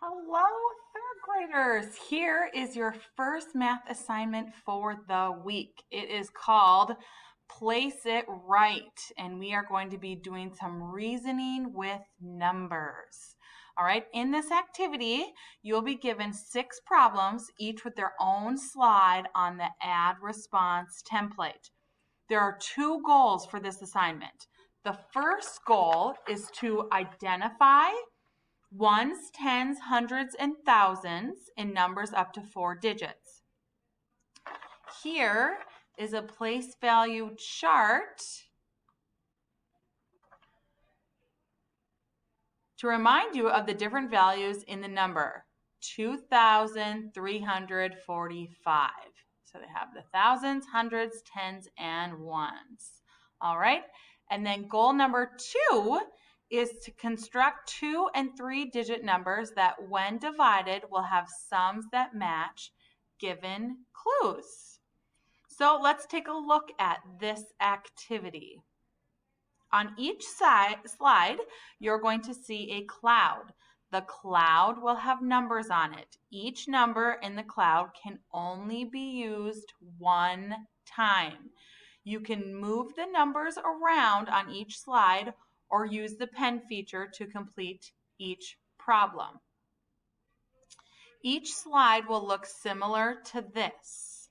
Hello, third graders. Here is your first math assignment for the week. It is called Place It Right, and we are going to be doing some reasoning with numbers. All right, in this activity, you'll be given 6 problems, each with their own slide on the add response template. There are 2 goals for this assignment. The first goal is to identify ones, tens, hundreds, and thousands in numbers up to 4 digits. Here is a place value chart to remind you of the different values in the number 2,345. So they have the thousands, hundreds, tens, and ones. All right. And then goal number 2 is to construct 2 and 3 digit numbers that when divided will have sums that match given clues. So let's take a look at this activity. On each slide, you're going to see a cloud. The cloud will have numbers on it. Each number in the cloud can only be used one time. You can move the numbers around on each slide or use the pen feature to complete each problem. Each slide will look similar to this.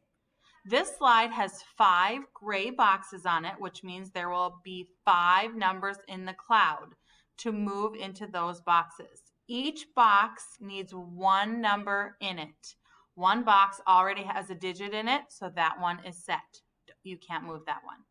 This slide has 5 gray boxes on it, which means there will be 5 numbers in the cloud to move into those boxes. Each box needs 1 number in it. One box already has a digit in it, so that one is set. You can't move that one.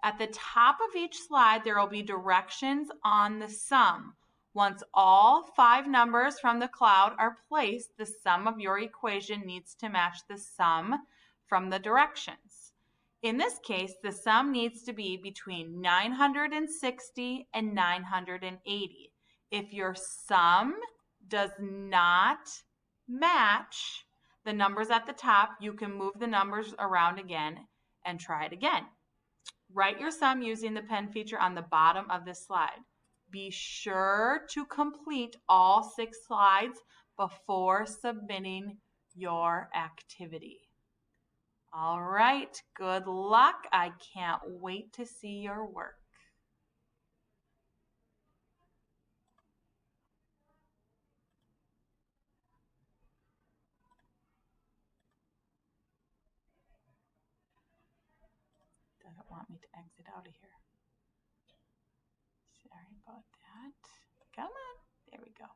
At the top of each slide, there will be directions on the sum. Once all 5 numbers from the cloud are placed, the sum of your equation needs to match the sum from the directions. In this case, the sum needs to be between 960 and 980. If your sum does not match the numbers at the top, you can move the numbers around again and try it again. Write your sum using the pen feature on the bottom of this slide. Be sure to complete all 6 slides before submitting your activity. All right, good luck. I can't wait to see your work. Doesn't want me to exit out of here. Sorry about that. Come on. There we go.